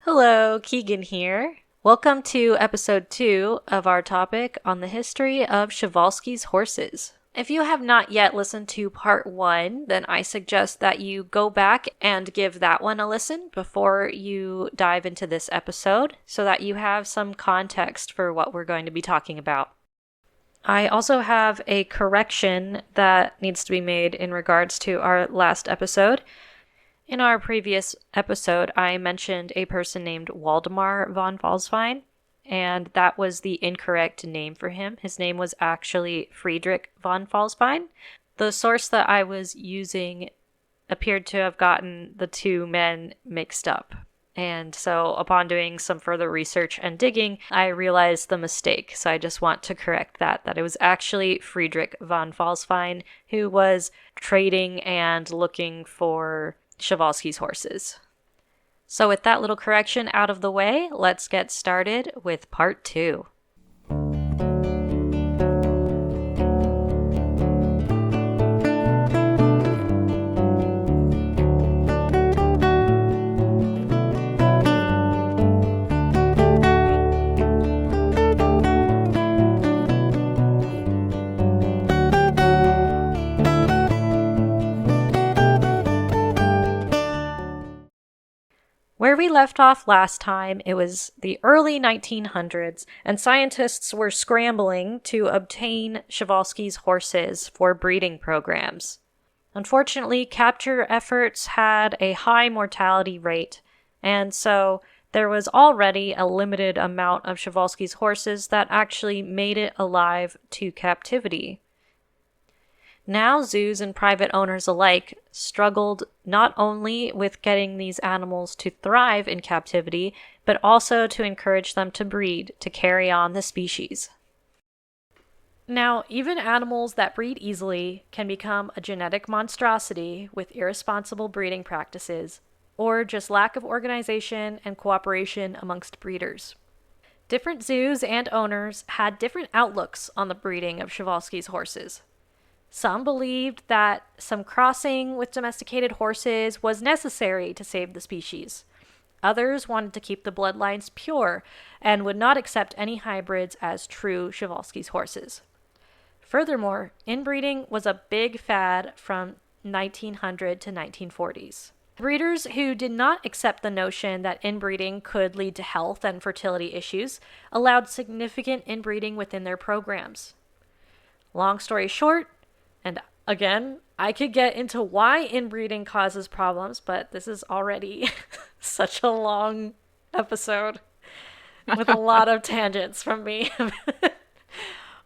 Hello, Keegan here. Welcome to episode 2 of our topic on the history of Przewalski's horses. If you have not yet listened to part 1, then I suggest that you go back and give that one a listen before you dive into this episode so that you have some context for what we're going to be talking about. I also have a correction that needs to be made in regards to our last episode. In our previous episode, I mentioned a person named Waldemar von Falswein, and that was the incorrect name for him. His name was actually Friedrich von Falswein. The source that I was using appeared to have gotten the two men mixed up. And so upon doing some further research and digging, I realized the mistake. So I just want to correct that it was actually Friedrich von Falswein who was trading and looking for Przewalski's horses. So with that little correction out of the way, let's get started with part 2. Where we left off last time, it was the early 1900s, and scientists were scrambling to obtain Przewalski's horses for breeding programs. Unfortunately, capture efforts had a high mortality rate, and so there was already a limited amount of Przewalski's horses that actually made it alive to captivity. Now, zoos and private owners alike struggled not only with getting these animals to thrive in captivity, but also to encourage them to breed to carry on the species. Now, even animals that breed easily can become a genetic monstrosity with irresponsible breeding practices, or just lack of organization and cooperation amongst breeders. Different zoos and owners had different outlooks on the breeding of Przewalski's horses. Some believed that some crossing with domesticated horses was necessary to save the species. Others wanted to keep the bloodlines pure and would not accept any hybrids as true Przewalski's horses. Furthermore, inbreeding was a big fad from 1900 to 1940s. Breeders who did not accept the notion that inbreeding could lead to health and fertility issues allowed significant inbreeding within their programs. Long story short, and again, I could get into why inbreeding causes problems, but this is already such a long episode with a lot of tangents from me.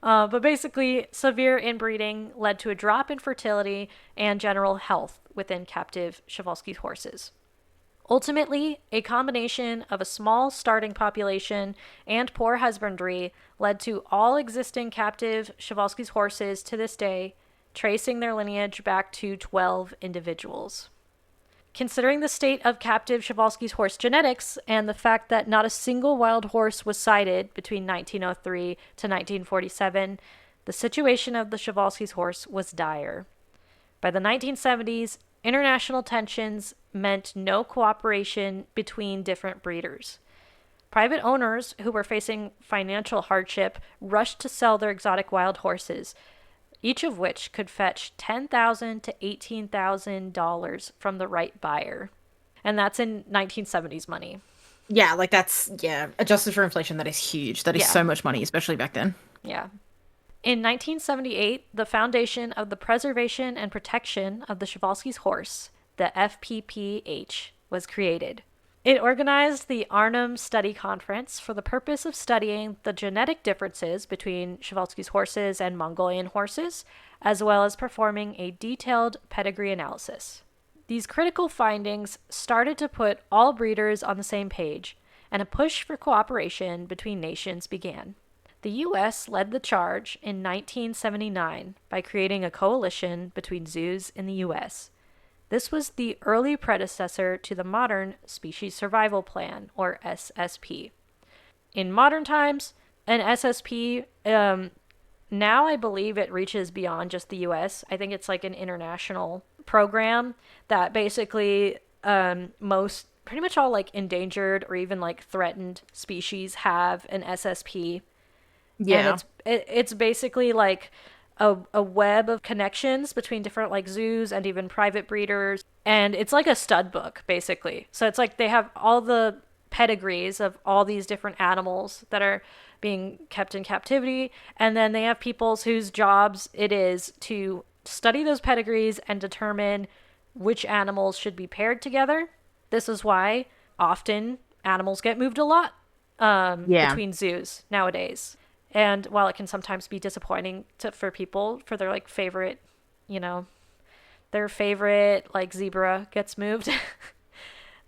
But basically, severe inbreeding led to a drop in fertility and general health within captive Przewalski's horses. Ultimately, a combination of a small starting population and poor husbandry led to all existing captive Przewalski's horses to this day tracing their lineage back to 12 individuals. Considering the state of captive Przewalski's horse genetics and the fact that not a single wild horse was sighted between 1903 to 1947, the situation of the Przewalski's horse was dire. By the 1970s, international tensions meant no cooperation between different breeders. Private owners who were facing financial hardship rushed to sell their exotic wild horses, each of which could fetch $10,000 to $18,000 from the right buyer. And that's in 1970s money. Yeah, adjusted for inflation, that is huge. That is so much money, especially back then. Yeah. In 1978, the Foundation of the Preservation and Protection of the Przewalski's Horse, the FPPH, was created. It organized the Arnhem Study Conference for the purpose of studying the genetic differences between Przewalski's horses and Mongolian horses, as well as performing a detailed pedigree analysis. These critical findings started to put all breeders on the same page, and a push for cooperation between nations began. The U.S. led the charge in 1979 by creating a coalition between zoos in the U.S. This was the early predecessor to the modern Species Survival Plan, or SSP. In modern times, an SSP, now I believe it reaches beyond just the US. I think it's like an international program that basically most pretty much all like endangered or even like threatened species have an SSP. And Yeah. it's basically like a web of connections between different like zoos and even private breeders. And it's like a stud book, basically. So it's like they have all the pedigrees of all these different animals that are being kept in captivity. And then they have peoples whose jobs it is to study those pedigrees and determine which animals should be paired together. This is why often animals get moved a lot Yeah. between zoos nowadays. And while it can sometimes be disappointing for people for their like favorite, you know, their favorite like zebra gets moved.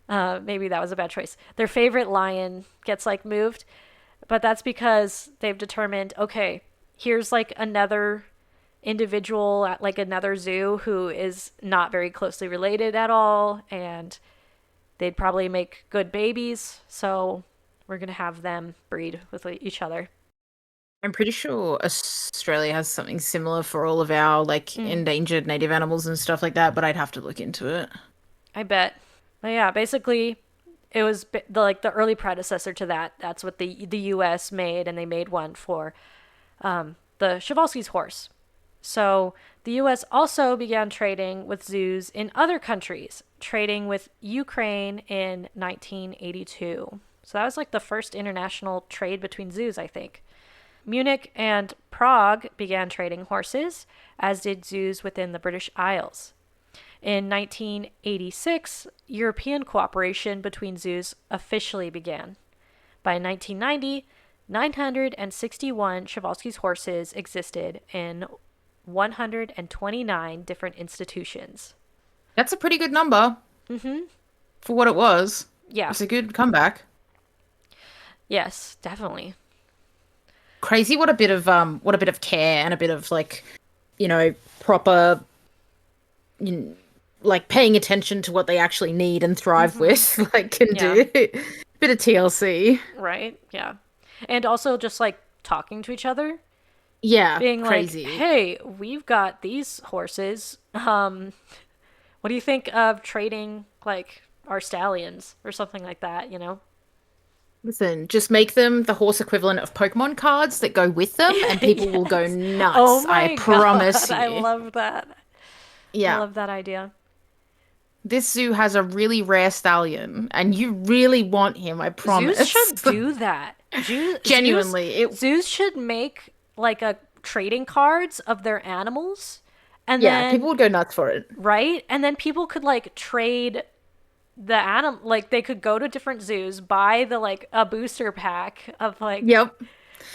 Maybe that was a bad choice. Their favorite lion gets like moved, but that's because they've determined, okay, here's like another individual at like another zoo who is not very closely related at all, and they'd probably make good babies, so we're gonna have them breed with each other. I'm pretty sure Australia has something similar for all of our like endangered native animals and stuff like that, but I'd have to look into it. I bet. But yeah, basically, it was the early predecessor to that. That's what the U.S. made, and they made one for the Przewalski's horse. So the U.S. also began trading with zoos in other countries, trading with Ukraine in 1982. So that was like the first international trade between zoos, I think. Munich and Prague began trading horses, as did zoos within the British Isles. In 1986, European cooperation between zoos officially began. By 1990, 961 Przewalski's horses existed in 129 different institutions. That's a pretty good number for what it was. Yeah. It's a good comeback. Yes, definitely. Crazy what a bit of care and a bit of like, proper like paying attention to what they actually need and thrive with like can do. Bit of TLC. Right? Yeah. And also just like talking to each other, Yeah, being crazy. like, "Hey, we've got these horses. What do you think of trading like our stallions or something like that, you know?" Listen, just make them the horse equivalent of Pokemon cards that go with them, and people will go nuts. Oh I my promise God, you. I love that. I Yeah. love that idea. This zoo has a really rare stallion, and you really want him, I Zoos promise. should do that. Genuinely, Zoos should make like a trading cards of their animals, and yeah, people then would go nuts for it. right, and then people could like trade the animal. Like they could go to different zoos, buy the like a booster pack of like. Yep.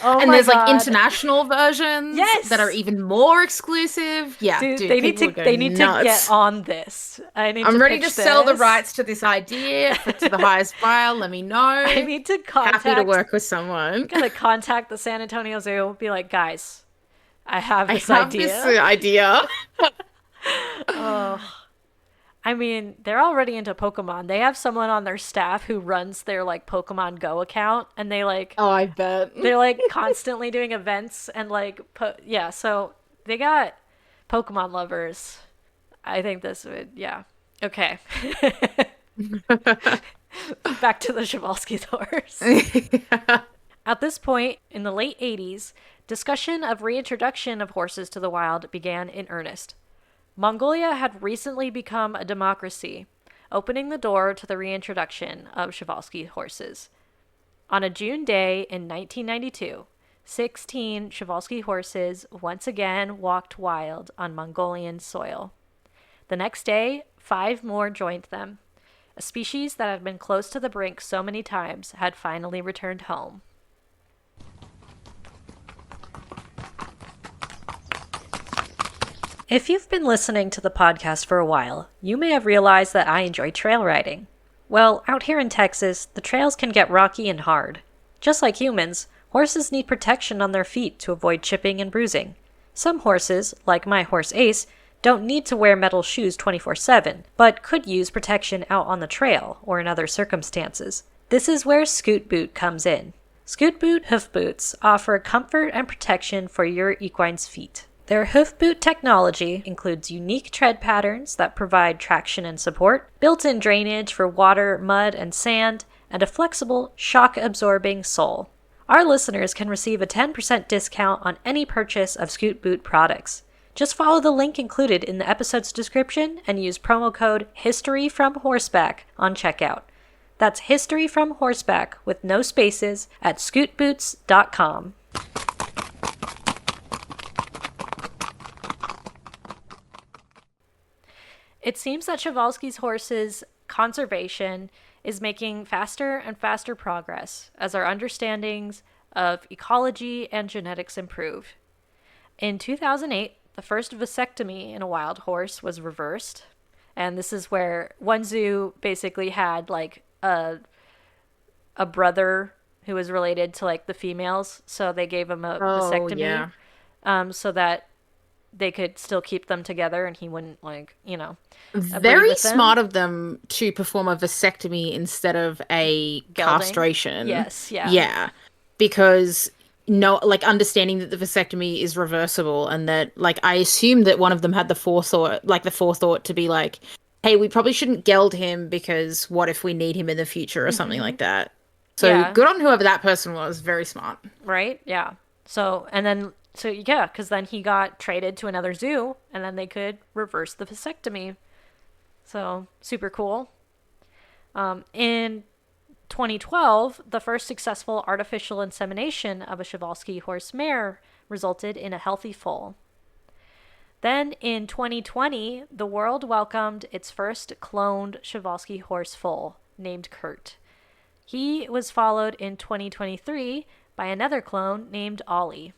Oh And my there's like God. international versions Yes! that are even more exclusive. Yeah, Dude, dude, people would go nuts. get on this. I'm ready to pitch sell the this. rights to this idea to the highest buyer. Let me know. I need to contact. Happy to work with someone. Gotta contact the San Antonio Zoo. Be like, guys, I have I this have idea. this idea. I mean, they're already into Pokemon. They have someone on their staff who runs their like Pokemon Go account, and they like Oh, I bet. they're like constantly doing events and like yeah. So they got Pokemon lovers. I think this would okay. Back to the Przewalski's horse. At this point, in the late 80s, discussion of reintroduction of horses to the wild began in earnest. Mongolia had recently become a democracy, opening the door to the reintroduction of Przewalski horses. On a June day in 1992, 16 Przewalski horses once again walked wild on Mongolian soil. The next day, 5 more joined them. A species that had been close to the brink so many times had finally returned home. If you've been listening to the podcast for a while, you may have realized that I enjoy trail riding. Well, out here in Texas, the trails can get rocky and hard. Just like humans, horses need protection on their feet to avoid chipping and bruising. Some horses, like my horse Ace, don't need to wear metal shoes 24/7, but could use protection out on the trail or in other circumstances. This is where Scoot Boot comes in. Scoot Boot hoof boots offer comfort and protection for your equine's feet. Their hoof boot technology includes unique tread patterns that provide traction and support, built-in drainage for water, mud, and sand, and a flexible, shock-absorbing sole. Our listeners can receive a 10% discount on any purchase of Scoot Boot products. Just follow the link included in the episode's description and use promo code HISTORYFROMHORSEBACK on checkout. That's History from Horseback with no spaces at scootboots.com. It seems that Przewalski's horse's conservation is making faster and faster progress as our understandings of ecology and genetics improve. In 2008, the first vasectomy in a wild horse was reversed. And this is where one zoo basically had like a brother who was related to like the females. So they gave him a vasectomy so that they could still keep them together and he wouldn't like, Very smart of them to perform a vasectomy instead of a castration. Yes, yeah. Yeah. Because understanding that the vasectomy is reversible and that like I assume that one of them had the forethought to be like, hey, we probably shouldn't geld him because what if we need him in the future or something like that. So good on whoever that person was. Very smart. Right? Yeah. So because then he got traded to another zoo and then they could reverse the vasectomy. So super cool. In 2012, the first successful artificial insemination of a Przewalski horse mare resulted in a healthy foal. Then in 2020, the world welcomed its first cloned Przewalski horse foal named Kurt. He was followed in 2023 by another clone named Ollie.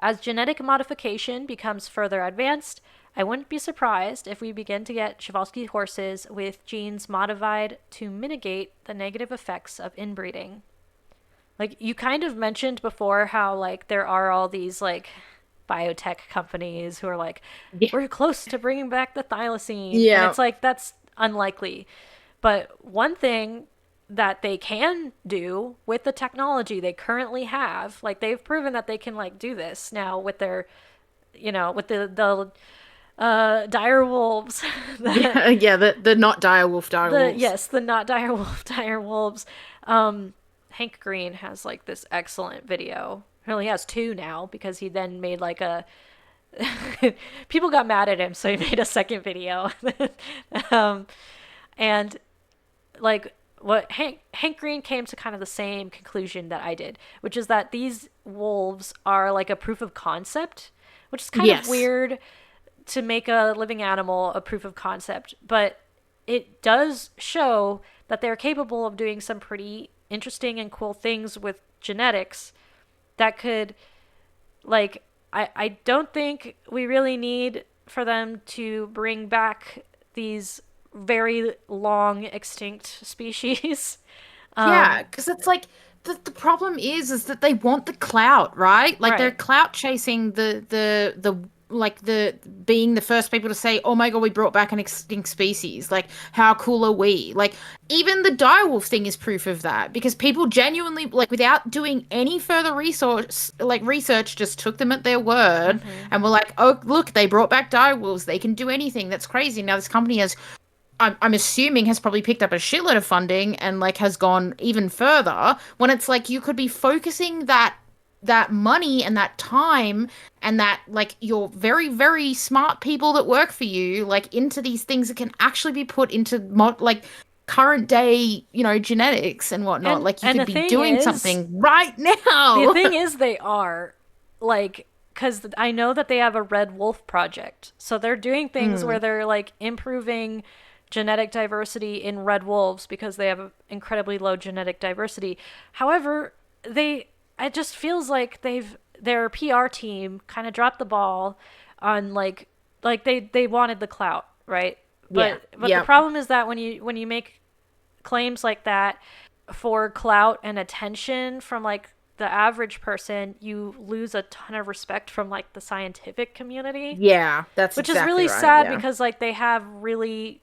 As genetic modification becomes further advanced, I wouldn't be surprised if we begin to get Przewalski horses with genes modified to mitigate the negative effects of inbreeding. Like, you kind of mentioned before how, like, there are all these, like, biotech companies who are like, we're close to bringing back the thylacine. Yeah. And it's like, that's unlikely. But one thing that they can do with the technology they currently have, like they've proven that they can like do this now with their, with the dire wolves. The not dire wolf dire wolves. Yes, the not dire wolf dire wolves. Hank Green has like this excellent video. He only has 2 now because he then made like a people got mad at him, so he made a second video. And like what Hank Green came to kind of the same conclusion that I did, which is that these wolves are like a proof of concept, which is kind of weird to make a living animal a proof of concept, but it does show that they're capable of doing some pretty interesting and cool things with genetics that could, like, I don't think we really need for them to bring back these very long extinct species. Because it's like the problem is that they want the clout, right? Like they're clout chasing the being the first people to say, oh my god, we brought back an extinct species. Like, how cool are we? Like, even the direwolf thing is proof of that because people genuinely, like, without doing any further research, just took them at their word and were like, oh, look, they brought back direwolves. They can do anything. That's crazy. Now this company has, I'm assuming, has probably picked up a shitload of funding and like has gone even further when it's like you could be focusing that money and that time and that like your very, very smart people that work for you like into these things that can actually be put into current day, genetics and whatnot. And, like you could be doing something right now. The thing is, they are like, because I know that they have a Red Wolf project, so they're doing things where they're like improving genetic diversity in red wolves because they have incredibly low genetic diversity. However, it just feels like their PR team kind of dropped the ball on like they wanted the clout, right? But the problem is that when you make claims like that for clout and attention from like the average person, you lose a ton of respect from like the scientific community. Yeah, that's which is really sad because like they have really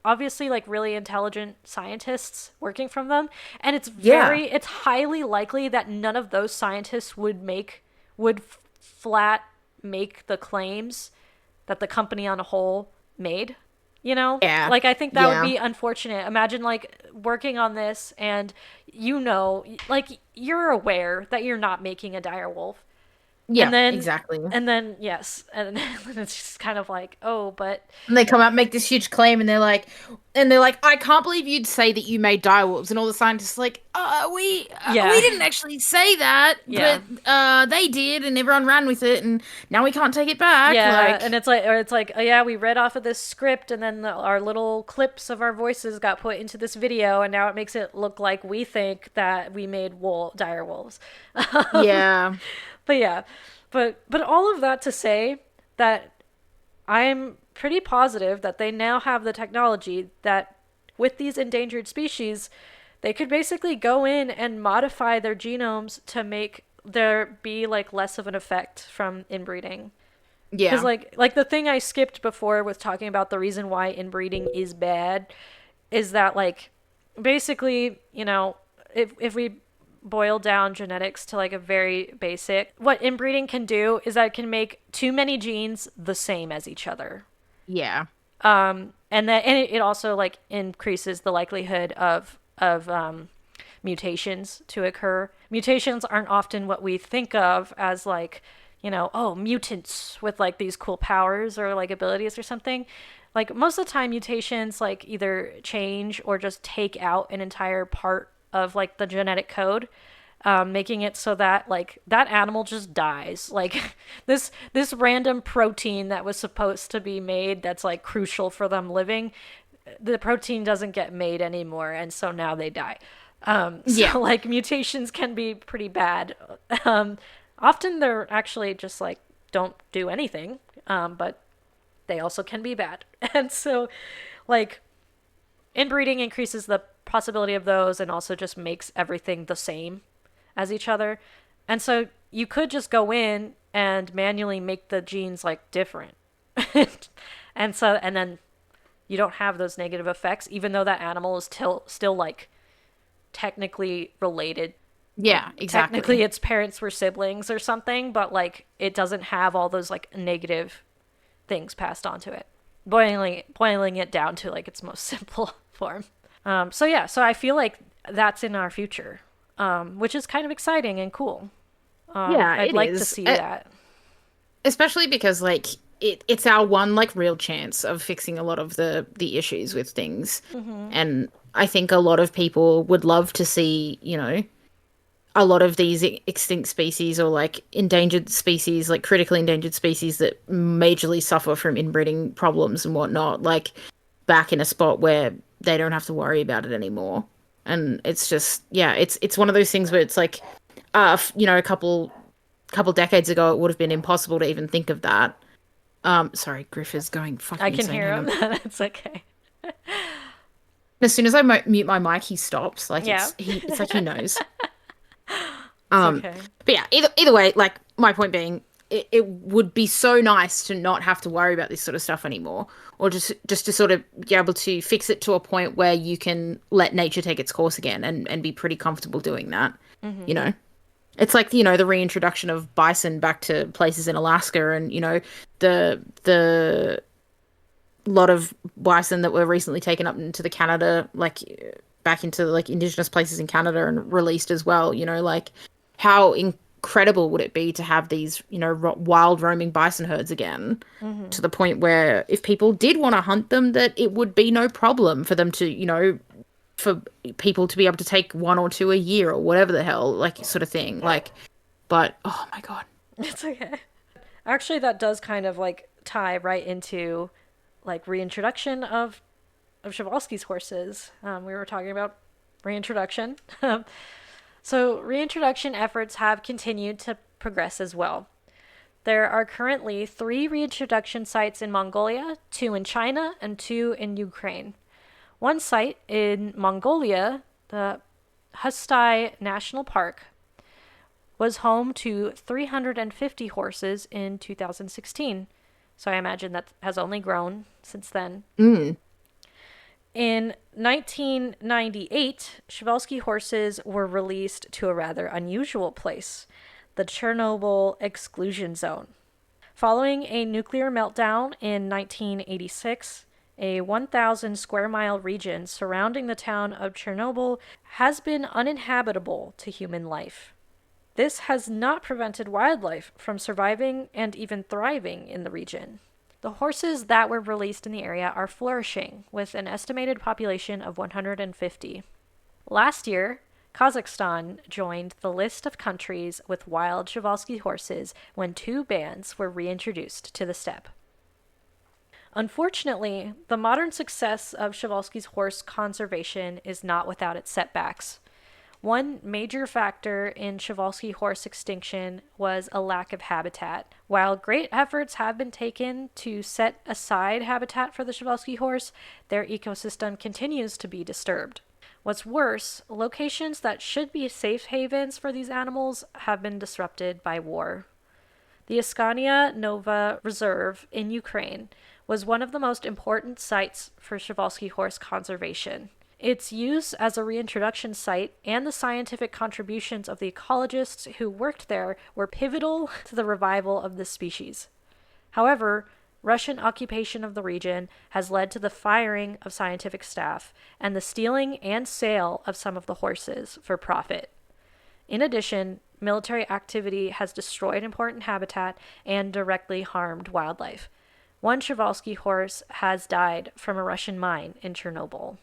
obviously like really intelligent scientists working from them, and it's highly likely that none of those scientists would flat make the claims that the company on a whole made. You know? Yeah. Like, I think that would be unfortunate. Imagine, like, working on this and, like, you're aware that you're not making a dire wolf. Yeah, And then, exactly. yes. And it's just kind of like, oh, but. And they come out and make this huge claim, and they're like, I can't believe you'd say that you made direwolves. And all the scientists are like, we didn't actually say that, Yeah. but they did, and everyone ran with it, and now we can't take it back. Yeah, and it's like, oh yeah, we read off of this script, and then our little clips of our voices got put into this video, and now it makes it look like we think that we made dire wolves. Yeah. But yeah, but all of that to say that I'm pretty positive that they now have the technology that with these endangered species, they could basically go in and modify their genomes to make there be like less of an effect from inbreeding. Yeah. Because like the thing I skipped before with talking about the reason why inbreeding is bad is that like basically, if we boil down genetics to like a very basic, what inbreeding can do is that it can make too many genes the same as each other. Yeah. And it also like increases the likelihood of mutations to occur. Mutations aren't often what we think of as like, mutants with like these cool powers or like abilities or something. Like most of the time mutations like either change or just take out an entire part of like the genetic code, making it so that like that animal just dies. Like this random protein that was supposed to be made that's like crucial for them living, the protein doesn't get made anymore, and so now they die. So like mutations can be pretty bad. Often they're actually just like don't do anything, but they also can be bad. And so like inbreeding increases the possibility of those and also just makes everything the same as each other. And so you could just go in and manually make the genes like different. And then you don't have those negative effects, even though that animal is still like technically related. Yeah, exactly. Technically its parents were siblings or something, but like it doesn't have all those like negative things passed on to it. Boiling it down to like its most simple form. So I feel like that's in our future, which is kind of exciting and cool. I'd like to see that. Especially because like it's our one like real chance of fixing a lot of the issues with things. Mm-hmm. And I think a lot of people would love to see, a lot of these extinct species or like endangered species, like critically endangered species that majorly suffer from inbreeding problems and whatnot, like back in a spot where they don't have to worry about it anymore. And it's just, it's one of those things where it's like, a couple decades ago, it would have been impossible to even think of that. Sorry, Griff is going fucking I can insane. hear him. It's okay. As soon as I mute my mic, he stops. Like, it's like he knows. Okay. But yeah, either way, like my point being, it would be so nice to not have to worry about this sort of stuff anymore, or just to sort of be able to fix it to a point where you can let nature take its course again and be pretty comfortable doing that. Mm-hmm. It's like, the reintroduction of bison back to places in Alaska, and the lot of bison that were recently taken up into the Canada, like back into like indigenous places in Canada and released as well. Like how incredible would it be to have these, wild roaming bison herds again, mm-hmm. to the point where if people did want to hunt them, that it would be no problem for them to, for people to be able to take one or two a year or whatever the hell, like sort of thing. Like, but oh my God. It's okay. Actually, that does kind of like tie right into like reintroduction of Przewalski's horses. We were talking about reintroduction. So reintroduction efforts have continued to progress as well. There are currently 3 reintroduction sites in Mongolia, 2 in China, and 2 in Ukraine. One site in Mongolia, the Hustai National Park, was home to 350 horses in 2016. So I imagine that has only grown since then. Mm. In 1998, Przewalski horses were released to a rather unusual place, the Chernobyl exclusion zone. Following a nuclear meltdown in 1986, a 1,000 square mile region surrounding the town of Chernobyl has been uninhabitable to human life. This has not prevented wildlife from surviving and even thriving in the region. The horses that were released in the area are flourishing, with an estimated population of 150. Last year, Kazakhstan joined the list of countries with wild Przewalski horses when 2 bands were reintroduced to the steppe. Unfortunately, the modern success of Przewalski's horse conservation is not without its setbacks. One major factor in Przewalski horse extinction was a lack of habitat. While great efforts have been taken to set aside habitat for the Przewalski horse, their ecosystem continues to be disturbed. What's worse, locations that should be safe havens for these animals have been disrupted by war. The Iskania Nova Reserve in Ukraine was one of the most important sites for Przewalski horse conservation. Its use as a reintroduction site and the scientific contributions of the ecologists who worked there were pivotal to the revival of this species. However, Russian occupation of the region has led to the firing of scientific staff and the stealing and sale of some of the horses for profit. In addition, military activity has destroyed important habitat and directly harmed wildlife. One Przewalski horse has died from a Russian mine in Chernobyl.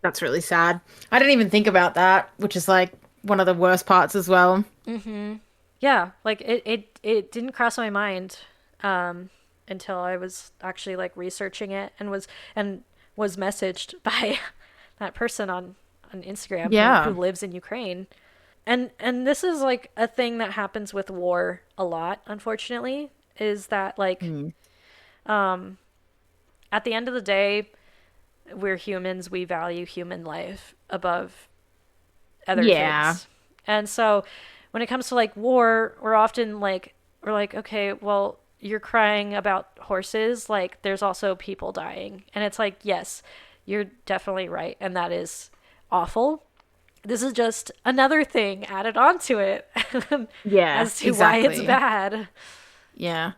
That's really sad. I didn't even think about that, which is like one of the worst parts as well. Mm-hmm. Yeah, like it didn't cross my mind until I was actually like researching it and was messaged by that person on Instagram who lives in Ukraine. And this is like a thing that happens with war a lot, unfortunately, is that like at the end of the day, we're humans, we value human life above other things. And so when it comes to like war, we're often like, okay, well, you're crying about horses, like there's also people dying. And it's like, yes, you're definitely right. And that is awful. This is just another thing added onto it. As to why it's bad. Yeah.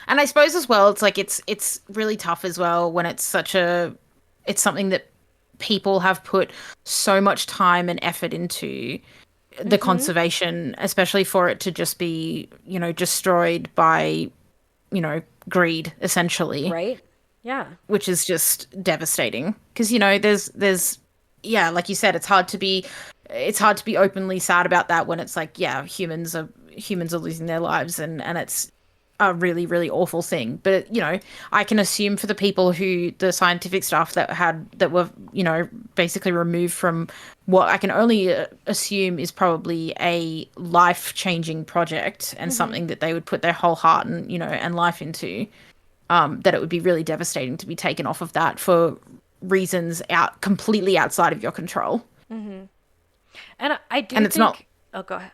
And I suppose as well, it's like, it's really tough as well when it's something that people have put so much time and effort into the conservation, especially for it to just be, destroyed by, greed, essentially. Right. Yeah. Which is just devastating. Because, there's, like you said, it's hard to be openly sad about that when it's like, humans are losing their lives and it's a really, really awful thing. But, I can assume for the people the scientific staff that were, basically removed from what I can only assume is probably a life-changing project and something that they would put their whole heart and, and life into, that it would be really devastating to be taken off of that for reasons completely outside of your control. Mm-hmm. And I do think... not... Oh, go ahead.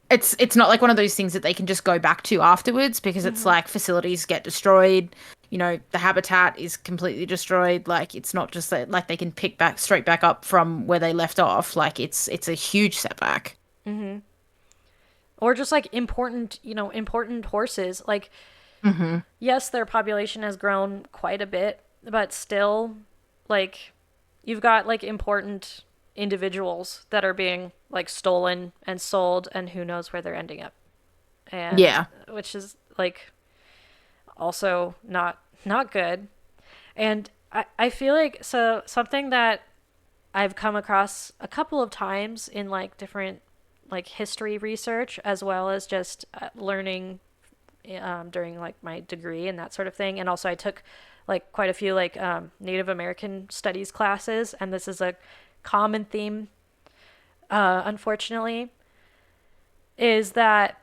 It's not like one of those things that they can just go back to afterwards because it's like facilities get destroyed, the habitat is completely destroyed. Like it's not just that like they can pick straight back up from where they left off. Like it's a huge setback. Mm-hmm. Or just like important horses. Like, yes, their population has grown quite a bit, but still, like, you've got like important individuals that are being like stolen and sold and who knows where they're ending up. And which is like also not good. And I feel like something that I've come across a couple of times in like different like history research as well as just learning during like my degree and that sort of thing. And also I took like quite a few like Native American studies classes, and this is a common theme, unfortunately, is that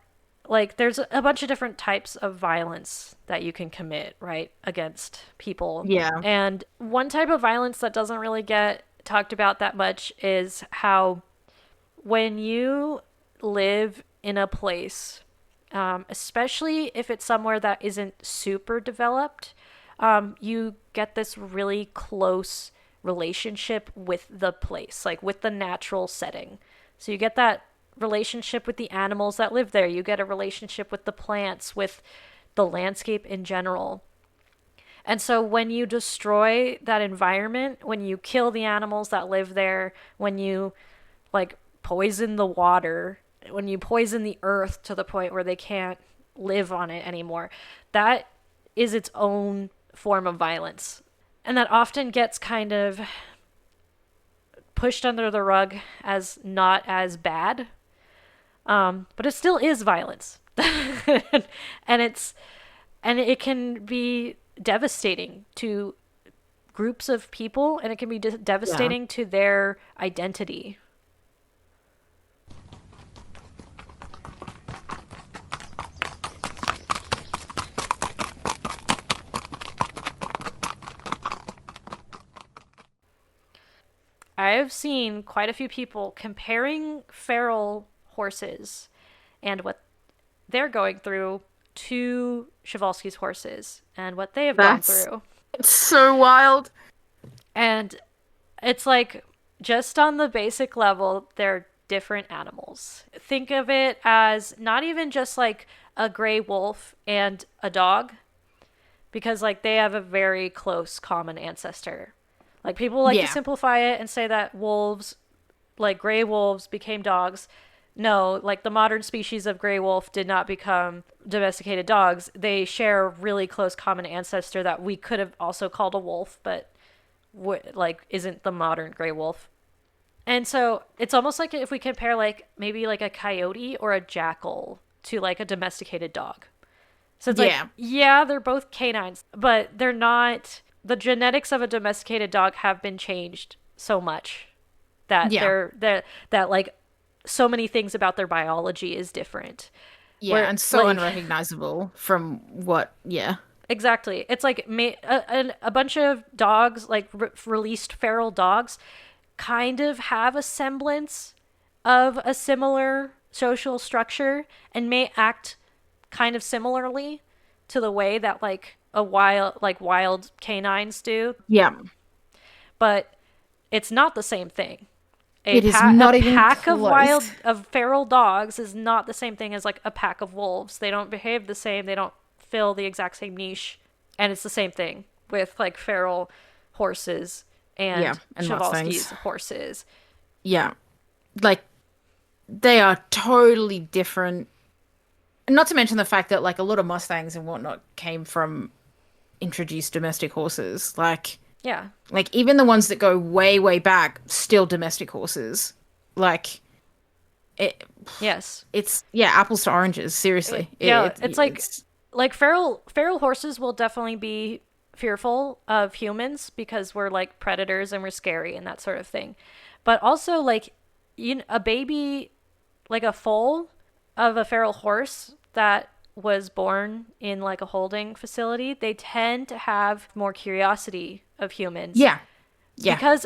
like there's a bunch of different types of violence that you can commit, right, against people. Yeah. And one type of violence that doesn't really get talked about that much is how when you live in a place, especially if it's somewhere that isn't super developed, you get this really close relationship with the place, like with the natural setting. So you get that relationship with the animals that live there. You get a relationship with the plants, with the landscape in general. And so when you destroy that environment, when you kill the animals that live there, when you like poison the water, when you poison the earth to the point where they can't live on it anymore, that is its own form of violence. And that often gets kind of pushed under the rug as not as bad. But it still is violence. and it can be devastating to groups of people, and it can be devastating to their identity. I have seen quite a few people comparing feral horses and what they're going through to Przewalski's horses and what they have gone through. It's so wild. And it's like, just on the basic level, they're different animals. Think of it as not even just like a gray wolf and a dog, because like they have a very close common ancestor. Like people like to simplify it and say that wolves, like gray wolves, became dogs. No, like the modern species of gray wolf did not become domesticated dogs. They share a really close common ancestor that we could have also called a wolf, but like isn't the modern gray wolf. And so it's almost like if we compare like maybe like a coyote or a jackal to like a domesticated dog. So it's like, yeah, they're both canines, but they're not. The genetics of a domesticated dog have been changed so much that that like so many things about their biology is different. Yeah, and so like, unrecognizable from what, Exactly. It's like a bunch of dogs, like released feral dogs, kind of have a semblance of a similar social structure and may act kind of similarly to the way that like wild canines do. Yeah. But it's not the same thing. It is not even pack close. of feral dogs is not the same thing as like a pack of wolves. They don't behave the same. They don't fill the exact same niche. And it's the same thing with like feral horses and Przewalski's horses. Yeah. Like they are totally different. Not to mention the fact that like a lot of Mustangs and whatnot came from introduced domestic horses. Like even the ones that go way, way back, still domestic horses. Like it's apples to oranges. Seriously, it's like feral horses will definitely be fearful of humans because we're like predators and we're scary and that sort of thing. But also like a baby, like a foal of a feral horse that was born in like a holding facility, they tend to have more curiosity of humans. Yeah.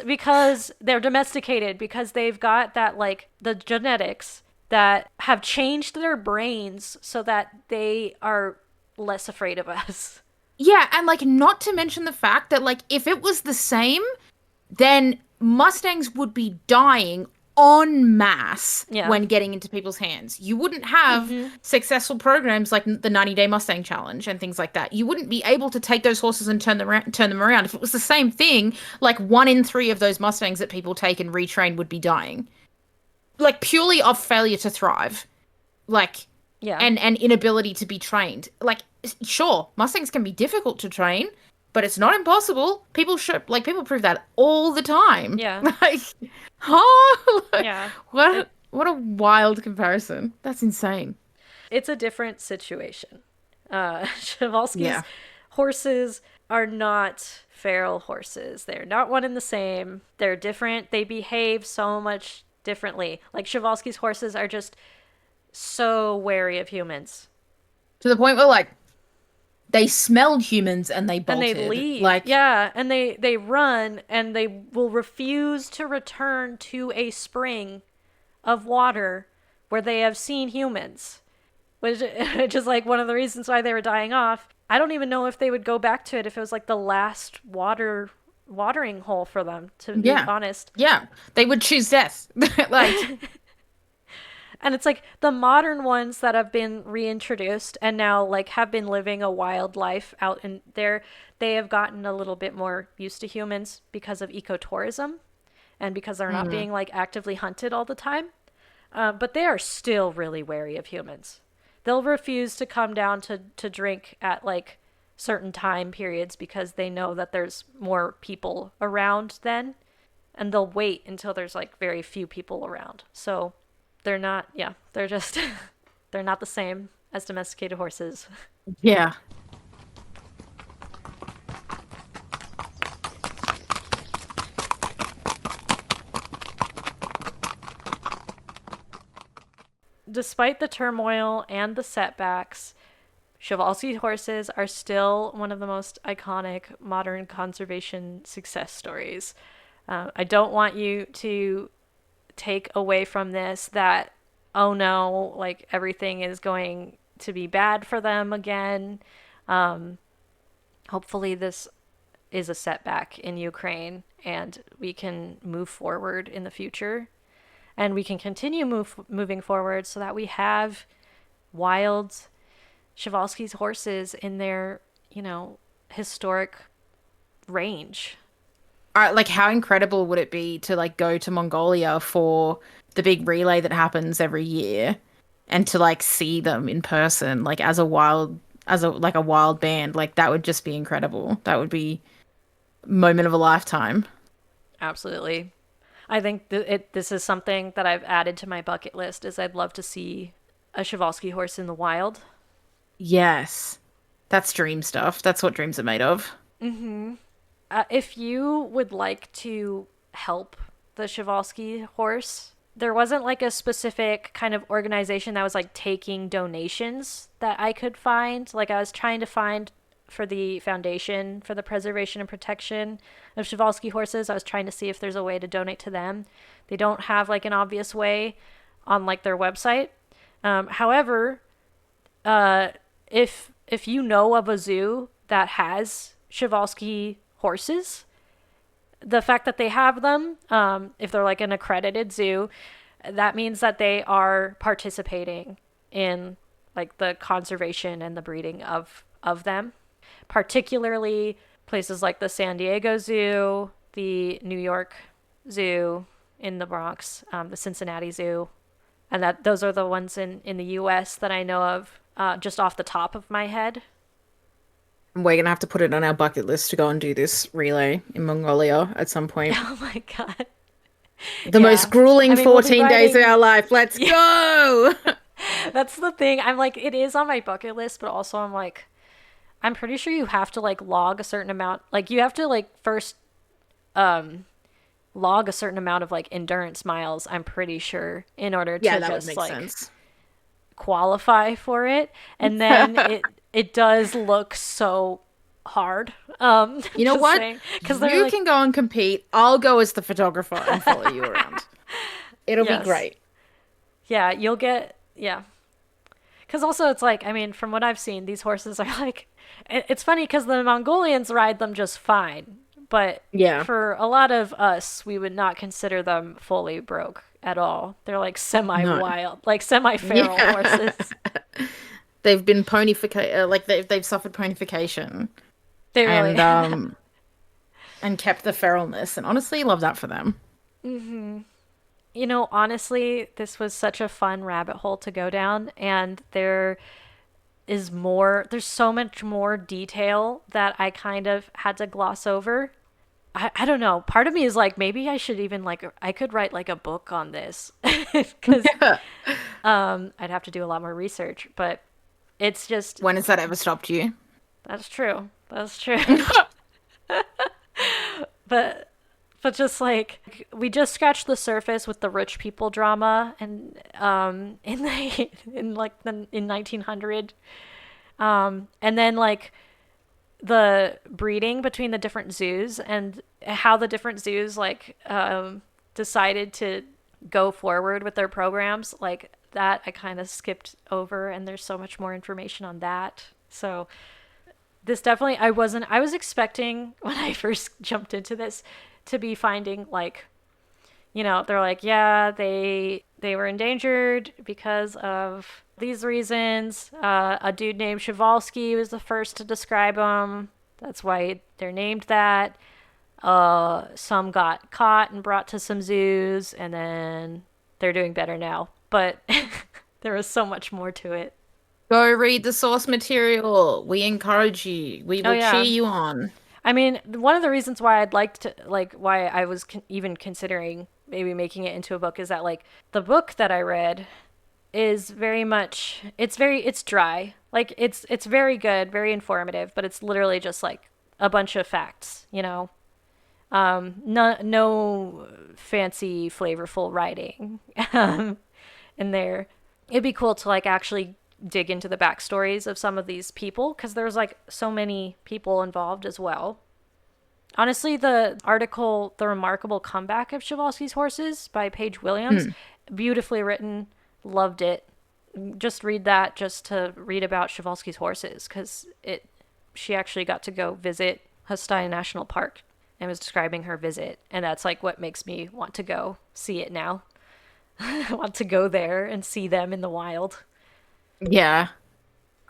Because they're domesticated, because they've got that like the genetics that have changed their brains so that they are less afraid of us. Yeah, and like not to mention the fact that like if it was the same, then Mustangs would be dying en masse when getting into people's hands. You wouldn't have successful programs like the 90-Day Mustang Challenge and things like that. You wouldn't be able to take those horses and turn them around. If it was the same thing, like 1 in 3 of those Mustangs that people take and retrain would be dying. Like purely of failure to thrive. Like, and inability to be trained. Like, sure, Mustangs can be difficult to train, but it's not impossible. People prove that all the time. Yeah. What a wild comparison. That's insane. It's a different situation. Przewalski's horses are not feral horses. They're not one and the same. They're different. They behave so much differently. Like Przewalski's horses are just so wary of humans. To the point where like they smelled humans and they bolted. And they leave. Like, and they run and they will refuse to return to a spring of water where they have seen humans. Which is like one of the reasons why they were dying off. I don't even know if they would go back to it if it was like the last watering hole for them, to be honest. Yeah. They would choose death. Like And it's like the modern ones that have been reintroduced and now like have been living a wild life out in there, they have gotten a little bit more used to humans because of ecotourism and because they're not being like actively hunted all the time. But they are still really wary of humans. They'll refuse to come down to drink at like certain time periods because they know that there's more people around then. And they'll wait until there's like very few people around. So they're not, yeah, they're just, they're not the same as domesticated horses. Yeah. Despite the turmoil and the setbacks, Przewalski horses are still one of the most iconic modern conservation success stories. I don't want you to take away from this that, oh no, like everything is going to be bad for them again. Um, Hopefully, this is a setback in Ukraine and we can move forward in the future and we can continue moving forward so that we have wild Przewalski's horses in their, historic range. Like, how incredible would it be to like go to Mongolia for the big relay that happens every year and to like see them in person, like as a wild band? Like that would just be incredible. That would be moment of a lifetime. Absolutely. I think this is something that I've added to my bucket list is I'd love to see a Przewalski horse in the wild. Yes. That's dream stuff. That's what dreams are made of. If you would like to help the Przewalski horse, there wasn't like a specific kind of organization that was like taking donations that I could find. Like I was trying to find for the Foundation for the Preservation and Protection of Przewalski horses. I was trying to see if there's a way to donate to them. They don't have like an obvious way on like their website. However, if you know of a zoo that has Przewalski horses, the fact that they have them, if they're like an accredited zoo, that means that they are participating in like the conservation and the breeding of them. Particularly places like the San Diego Zoo, the New York Zoo in the Bronx, the Cincinnati Zoo, and that those are the ones in the U.S. that I know of, just off the top of my head. We're gonna have to put it on our bucket list to go and do this relay in Mongolia at some point. Oh my god. The Yeah. most grueling I mean, we'll 14 days of our life. Let's go! That's the thing. I'm like, it is on my bucket list, but also I'm like, I'm pretty sure you have to like log a certain amount. Like you have to like first log a certain amount of like endurance miles, I'm pretty sure, in order to Yeah, that would just make like sense. qualify for it. And then it does look so hard. You know what? Because You can go and compete. I'll go as the photographer and follow you around. It'll be great. Yeah, you'll get, yeah. Because also it's like, I mean, from what I've seen, these horses are like, it's funny because the Mongolians ride them just fine. But Yeah. for a lot of us, we would not consider them fully broke at all. They're like semi-wild, like semi-feral horses. They've been ponificated, like they've suffered ponification. They really and kept the feralness, and honestly love that for them. Honestly, this was such a fun rabbit hole to go down, and there's so much more detail that I kind of had to gloss over. I don't know. Part of me is like, maybe I should even like, I could write like a book on this because I'd have to do a lot more research, but it's just. When has that ever stopped you? That's true. That's true. But just like we just scratched the surface with the rich people drama and in 1900, and then like the breeding between the different zoos and how the different zoos like decided to go forward with their programs, like that I kind of skipped over, and there's so much more information on that. So this definitely, I was expecting when I first jumped into this to be finding like, They're like, yeah, they were endangered because of these reasons. A dude named Przewalski was the first to describe them. That's why they're named that. Some got caught and brought to some zoos, and then they're doing better now. But there was so much more to it. Go read the source material. We encourage you. We Oh will cheer yeah. you on. I mean, one of the reasons why I'd like to, like, why I was even considering maybe making it into a book is that, like, the book that I read is very much, it's dry. Like, it's very good, very informative, but it's literally just like a bunch of facts, no fancy, flavorful writing in there. It'd be cool to like actually dig into the backstories of some of these people because there's like so many people involved as well. Honestly, the article, The Remarkable Comeback of Przewalski's Horses by Paige Williams, beautifully written, loved it. Just read that just to read about Przewalski's horses because she actually got to go visit Hustaya National Park and was describing her visit. And that's like what makes me want to go see it now. I want to go there and see them in the wild. Yeah.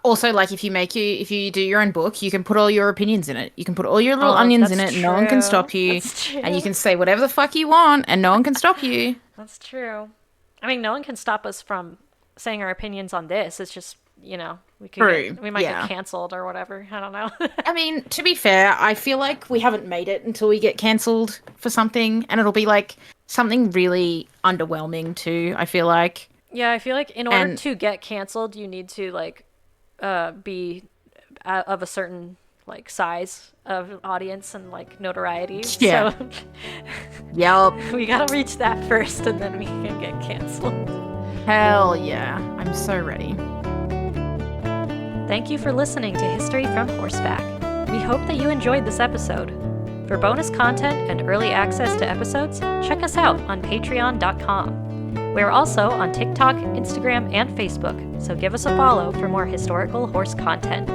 Also, like if you do your own book, you can put all your opinions in it. You can put all your little onions in it, and no one can stop you. And you can say whatever the fuck you want, and no one can stop you. That's true. I mean, no one can stop us from saying our opinions on this. It's just, we might get canceled or whatever. I don't know. I mean, to be fair, I feel like we haven't made it until we get cancelled for something, and it'll be like something really underwhelming too, I feel like. Yeah, I feel like in order to get canceled, you need to like be of a certain like size of audience and like notoriety. Yeah. So yep. We gotta reach that first and then we can get canceled. Hell yeah. I'm so ready. Thank you for listening to History from Horseback. We hope that you enjoyed this episode. For bonus content and early access to episodes, check us out on patreon.com. We're also on TikTok, Instagram, and Facebook, so give us a follow for more historical horse content.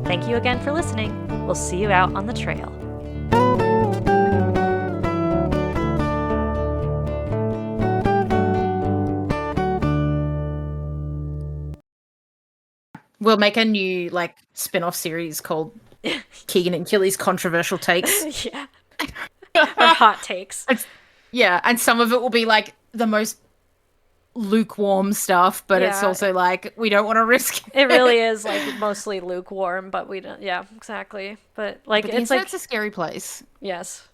Thank you again for listening. We'll see you out on the trail. We'll make a new like spin-off series called Keagan and Keely's Controversial Takes. Yeah. Or hot takes. Yeah, and some of it will be like the most lukewarm stuff, but it's also like we don't want to risk it. It really is like mostly lukewarm, but we don't. Yeah, exactly. But like it's like a scary place. Yes.